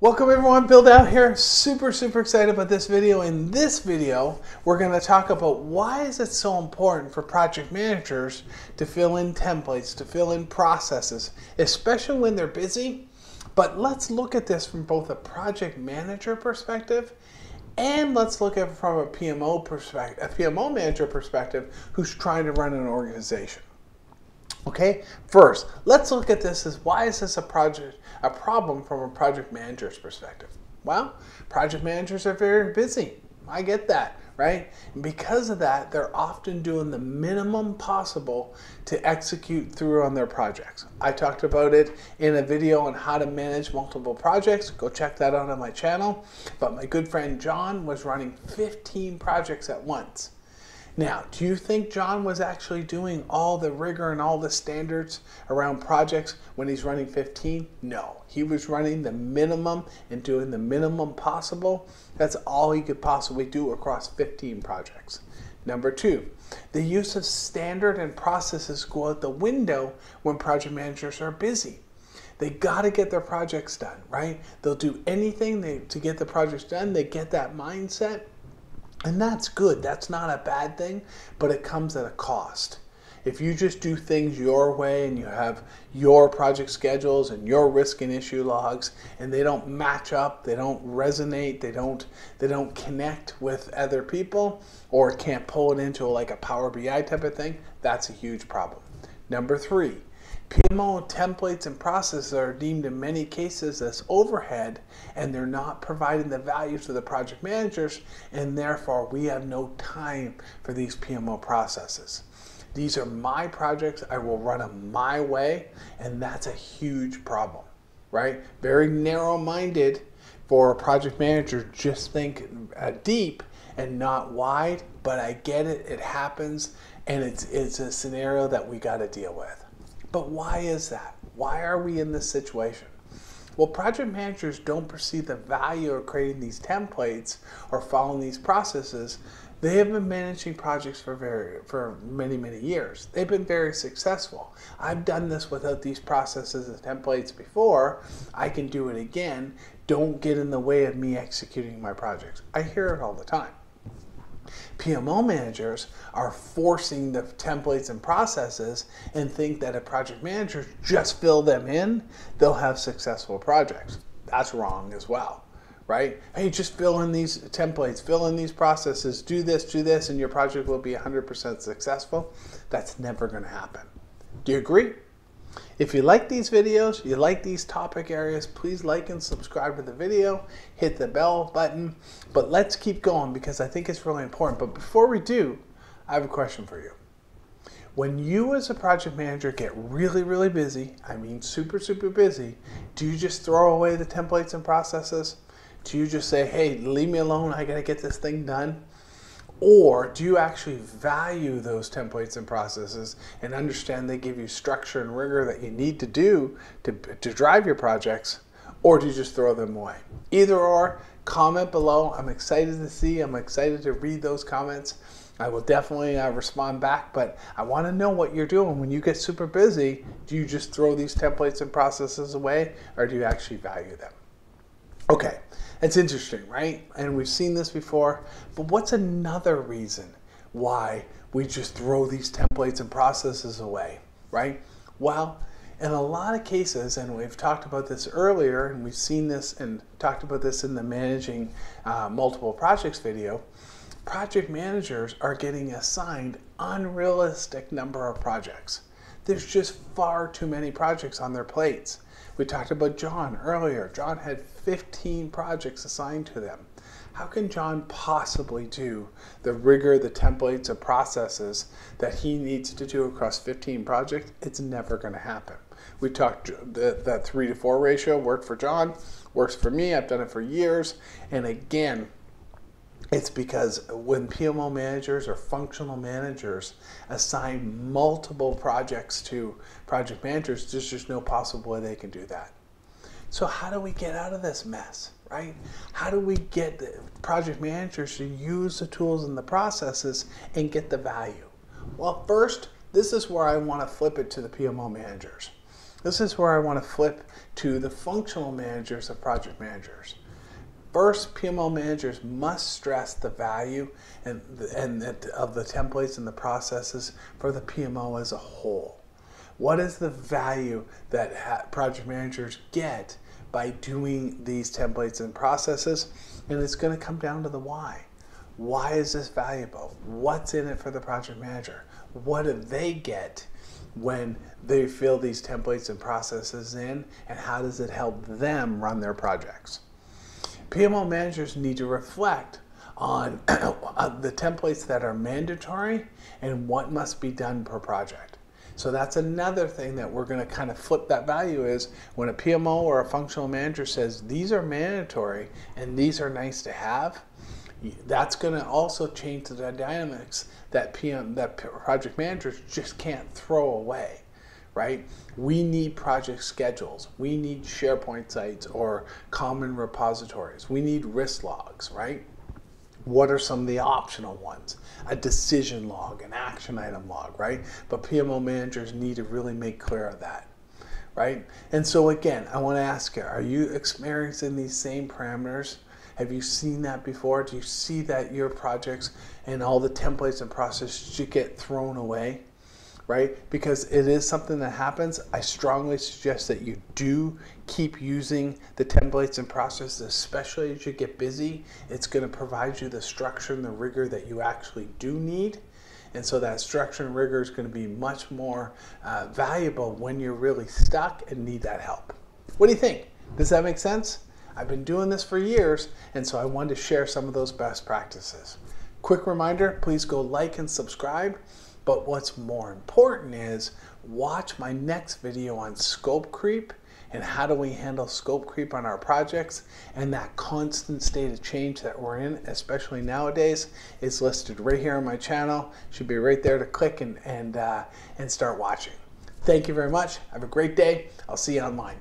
Welcome everyone, Bill Dow here. Super excited about this video. In this video, we're going to talk about why is it so important for project managers to fill in templates, to fill in processes, especially when they're busy. But let's look at this from both a project manager perspective and let's look at it from a PMO perspective, a PMO manager perspective who's trying to run an organization. Okay, first, let's look at this as why is this a problem from a project manager's perspective? Well, project managers are very busy. I get that, right? And because of that, they're often doing the minimum possible to execute through on their projects. I talked about it in a video on how to manage multiple projects. Go check that out on my channel. But my good friend John was running 15 projects at once. Now, do you think John was actually doing all the rigor and all the standards around projects when he's running 15? No, he was running the minimum and doing the minimum possible. That's all he could possibly do across 15 projects. Number two, the use of standard and processes go out the window when project managers are busy. They got to get their projects done, right? They'll do anything to get the projects done. They get that mindset. And that's good. That's not a bad thing, but it comes at a cost. If you just do things your way and you have your project schedules and your risk and issue logs and they don't match up, they don't resonate, they don't connect with other people or can't pull it into like a Power BI type of thing, that's a huge problem. Number three, PMO templates and processes are deemed in many cases as overhead and they're not providing the value to the project managers, and therefore we have no time for these PMO processes. These are my projects, I will run them my way, and that's a huge problem, right? Very narrow-minded for a project manager, just think deep and not wide, but I get it, it happens, and it's a scenario that we got to deal with. But why is that? Why are we in this situation? Well, project managers don't perceive the value of creating these templates or following these processes. They have been managing projects for many years. They've been very successful. I've done this without these processes and templates before. I can do it again. Don't get in the way of me executing my projects. I hear it all the time. PMO managers are forcing the templates and processes and think that if project managers just fill them in, they'll have successful projects. That's wrong as well, right? Hey, just fill in these templates, fill in these processes, do this, and your project will be 100% successful. That's never going to happen. Do you agree? If you like these videos, you like these topic areas, please like and subscribe to the video, hit the bell button, but let's keep going because I think it's really important. But before we do, I have a question for you. When you as a project manager get really busy, I mean super busy, do you just throw away the templates and processes? Do you just say, hey, leave me alone, I gotta get this thing done? Or do you actually value those templates and processes and understand they give you structure and rigor that you need to do to drive your projects? Or do you just throw them away? Either or, comment below. I'm excited to see, I'm excited to read those comments. I will definitely respond back, but I want to know what you're doing when you get super busy. Do you just throw these templates and processes away, or do you actually value them? Okay, it's interesting, right? And we've seen this before, but what's another reason why we just throw these templates and processes away, right? Well, in a lot of cases, and we've talked about this earlier, and we've seen this and talked about this in the managing multiple projects video, project managers are getting assigned unrealistic number of projects. There's just far too many projects on their plates. We talked about John earlier. John had 15 projects assigned to them. How can John possibly do the rigor, the templates, the processes that he needs to do across 15 projects? It's never going to happen. We talked that 3 to 4 ratio worked for John, works for me. I've done it for years. And again, it's because when PMO managers or functional managers assign multiple projects to project managers, there's just no possible way they can do that. So how do we get out of this mess, right? How do we get the project managers to use the tools and the processes and get the value? Well, first, this is where I want to flip it to the PMO managers. This is where I want to flip to the functional managers of project managers. First, PMO managers must stress the value of the templates and the processes for the PMO as a whole. What is the value that project managers get by doing these templates and processes? And it's going to come down to the why. Why is this valuable? What's in it for the project manager? What do they get when they fill these templates and processes in, and how does it help them run their projects? PMO managers need to reflect on the templates that are mandatory and what must be done per project. So that's another thing that we're going to kind of flip that value is when a PMO or a functional manager says these are mandatory and these are nice to have, that's going to also change the dynamics that project managers just can't throw away. Right? We need project schedules. We need SharePoint sites or common repositories. We need risk logs, right? What are some of the optional ones? A decision log, an action item log, right? But PMO managers need to really make clear of that, right? And so again, I want to ask you, are you experiencing these same parameters? Have you seen that before? Do you see that your projects and all the templates and processes should get thrown away? Right? Because it is something that happens. I strongly suggest that you do keep using the templates and processes, especially as you get busy. It's going to provide you the structure and the rigor that you actually do need. And so that structure and rigor is going to be much more valuable when you're really stuck and need that help. What do you think? Does that make sense? I've been doing this for years, and so I wanted to share some of those best practices. Quick reminder, please go like and subscribe. But what's more important is watch my next video on scope creep and how do we handle scope creep on our projects, and that constant state of change that we're in, especially nowadays, is listed right here on my channel. Should be right there to click and start watching. Thank you very much. Have a great day. I'll see you online.